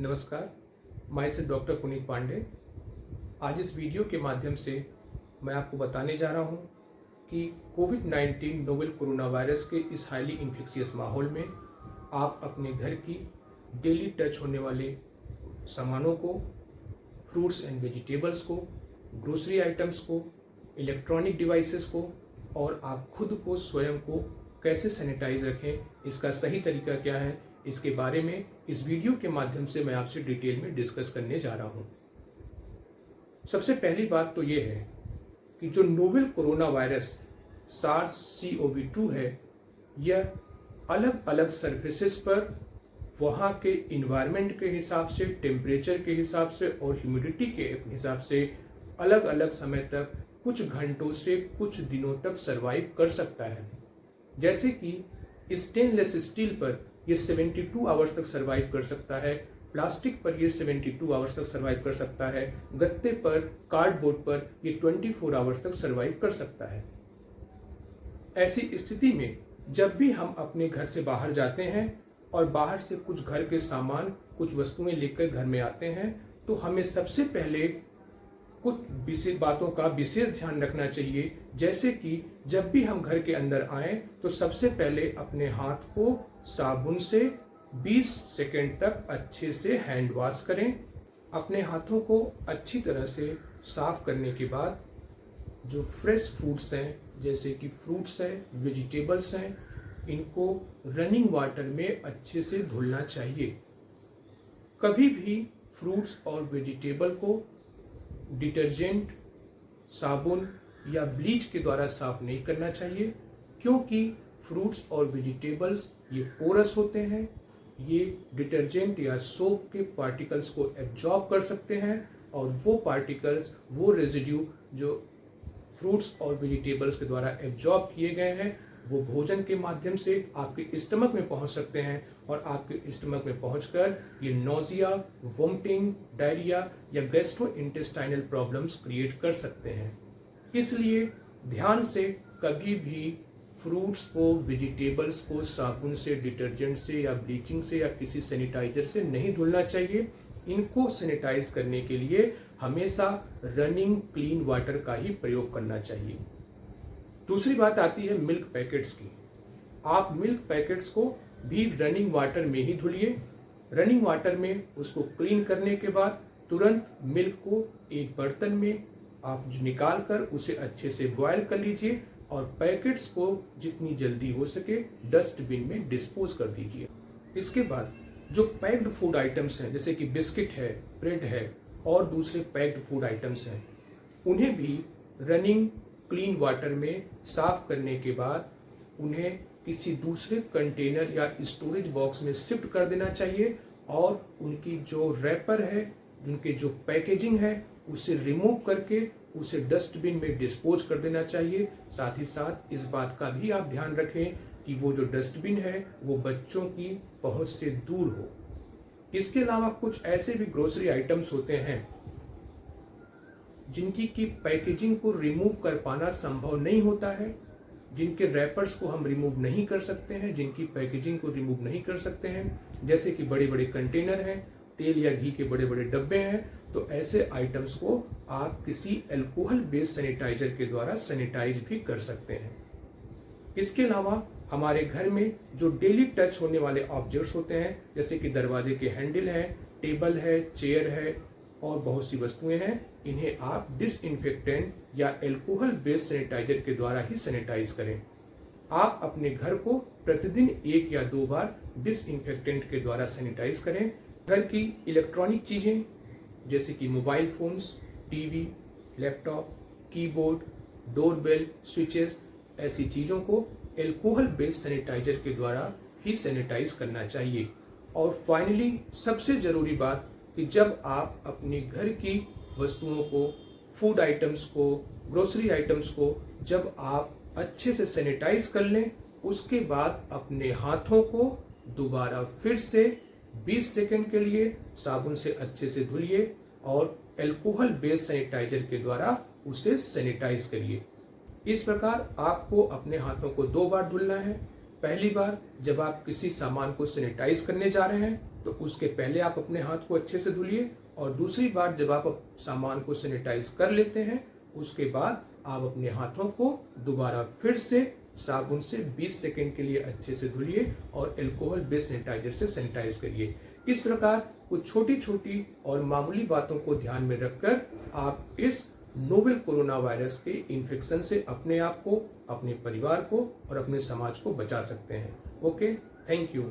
नमस्कार, मैं से डॉक्टर पुनीत पांडे। आज इस वीडियो के माध्यम से मैं आपको बताने जा रहा हूं कि कोविड-19 नोवेल कोरोना वायरस के इस हाईली इन्फेक्शियस माहौल में आप अपने घर की डेली टच होने वाले सामानों को, फ्रूट्स एंड वेजिटेबल्स को, ग्रोसरी आइटम्स को, इलेक्ट्रॉनिक डिवाइसेस को और आप खुद को स्वयं को कैसे सैनिटाइज रखें, इसका सही तरीका क्या है, इसके बारे में इस वीडियो के माध्यम से मैं आपसे डिटेल में डिस्कस करने जा रहा हूं। सबसे पहली बात तो यह है कि जो नोवेल कोरोना वायरस SARS-CoV-2 है, यह अलग अलग सर्फेसेस पर वहाँ के इन्वायरमेंट के हिसाब से, टेम्परेचर के हिसाब से और ह्यूमिडिटी के हिसाब से अलग अलग समय तक, कुछ घंटों से कुछ दिनों तक सरवाइव कर सकता है। जैसे कि स्टेनलेस स्टील पर ये 72 आवर्स तक सरवाइव कर सकता है, प्लास्टिक पर ये 72 आवर्स तक सरवाइव कर सकता है, गत्ते पर, कार्डबोर्ड पर ये 24 आवर्स तक सरवाइव कर सकता है। ऐसी स्थिति में जब भी हम अपने घर से बाहर जाते हैं और बाहर से कुछ घर के सामान, कुछ वस्तुएं लेकर घर में आते हैं, तो हमें सबसे पहले कुछ विशेष बातों का विशेष ध्यान रखना चाहिए। जैसे कि जब भी हम घर के अंदर आएं तो सबसे पहले अपने हाथ को साबुन से 20 सेकंड तक अच्छे से हैंड वॉश करें। अपने हाथों को अच्छी तरह से साफ करने के बाद जो फ्रेश फूड्स हैं, जैसे कि फ्रूट्स हैं, वेजिटेबल्स हैं, इनको रनिंग वाटर में अच्छे से धुलना चाहिए। कभी भी फ्रूट्स और वेजिटेबल को डिटर्जेंट, साबुन या ब्लीच के द्वारा साफ नहीं करना चाहिए, क्योंकि फ्रूट्स और वेजिटेबल्स ये पोरस होते हैं। ये डिटर्जेंट या सोप के पार्टिकल्स को एब्जॉर्ब कर सकते हैं और वो पार्टिकल्स, वो रेजिड्यू जो फ्रूट्स और वेजिटेबल्स के द्वारा एब्जॉर्ब किए गए हैं, वो भोजन के माध्यम से आपके स्टमक में पहुंच सकते हैं और आपके स्टमक में पहुंचकर ये नोजिया, वोमिटिंग, डायरिया या गैस्ट्रोइंटेस्टाइनल प्रॉब्लम्स क्रिएट कर सकते हैं। इसलिए ध्यान से कभी भी फ्रूट्स को, वेजिटेबल्स को साबुन से, डिटर्जेंट से या ब्लीचिंग से या किसी सैनिटाइजर से नहीं धुलना चाहिए। इनको सैनिटाइज करने के लिए हमेशा रनिंग क्लीन वाटर का ही प्रयोग करना चाहिए। दूसरी बात आती है मिल्क पैकेट्स की। आप मिल्क पैकेट्स को भी रनिंग वाटर में ही धुलिए। रनिंग वाटर में उसको क्लीन करने के बाद तुरंत मिल्क को एक बर्तन में आप निकाल कर उसे अच्छे से बॉयल कर लीजिए और पैकेट्स को जितनी जल्दी हो सके डस्टबिन में डिस्पोज कर दीजिए। इसके बाद जो पैक्ड फूड आइटम्स हैं, जैसे कि बिस्किट है, ब्रेड है और दूसरे पैक्ड फूड आइटम्स हैं, उन्हें भी रनिंग क्लीन वाटर में साफ करने के बाद उन्हें किसी दूसरे कंटेनर या स्टोरेज बॉक्स में शिफ्ट कर देना चाहिए और उनकी जो रैपर है, उनके जो पैकेजिंग है, उसे रिमूव करके उसे डस्टबिन में डिस्पोज कर देना चाहिए। साथ ही साथ इस बात का भी आप ध्यान रखें कि वो जो डस्टबिन है वो बच्चों की पहुंच से दूर हो। इसके अलावा कुछ ऐसे भी ग्रोसरी आइटम्स होते हैं जिनकी की पैकेजिंग को रिमूव कर पाना संभव नहीं होता है, जिनके रैपर्स को हम रिमूव नहीं कर सकते हैं, जिनकी पैकेजिंग को रिमूव नहीं कर सकते हैं, जैसे कि बड़े बड़े कंटेनर हैं, तेल या घी के बड़े बड़े डब्बे हैं, तो ऐसे आइटम्स को आप किसी अल्कोहल बेस्ड सैनिटाइजर के द्वारा सैनिटाइज भी कर सकते हैं। इसके अलावा हमारे घर में जो डेली टच होने वाले ऑब्जेक्ट्स होते हैं, जैसे कि दरवाजे के हैंडल है, टेबल है, चेयर है और बहुत सी वस्तुएं हैं, इन्हें आप डिसइंफेक्टेंट या अल्कोहल बेस्ड सैनिटाइजर के द्वारा ही सैनिटाइज करें। आप अपने घर को प्रतिदिन 1 या 2 बार डिसइंफेक्टेंट के द्वारा सैनिटाइज करें। घर की इलेक्ट्रॉनिक चीजें जैसे कि mobile phones, TV, laptop, keyboard, doorbell, switches, ऐसी चीजों को अल्कोहल बेस्ड सैनिटाइजर के द्वारा ही सैनिटाइज करना चाहिए। और फाइनली सबसे जरूरी बात कि जब आप अपने घर की वस्तुओं को, फूड आइटम्स को, ग्रोसरी आइटम्स को जब आप अच्छे से सैनिटाइज कर लें, उसके बाद अपने हाथों को दोबारा फिर से 20 सेकंड के लिए साबुन से अच्छे से धुलिए और अल्कोहल बेस्ड सैनिटाइजर के द्वारा उसे सैनिटाइज करिए। इस प्रकार आपको अपने हाथों को 2 बार धुलना है। पहली बार जब आप किसी सामान को सैनिटाइज करने जा रहे हैं तो उसके पहले आप अपने हाथ को अच्छे से धुलिए, और दूसरी बार जब आप सामान को सैनिटाइज कर लेते हैं उसके बाद आप अपने हाथों को दोबारा फिर से साबुन से 20 सेकंड के लिए अच्छे से धुलिए और अल्कोहल बेस्ड सैनिटाइजर से सैनिटाइज करिए। इस प्रकार कुछ छोटी छोटी और मामूली बातों को ध्यान में रखकर आप इस नोवेल कोरोना वायरस के इन्फेक्शन से अपने आप को, अपने परिवार को और अपने समाज को बचा सकते हैं। Okay, thank you.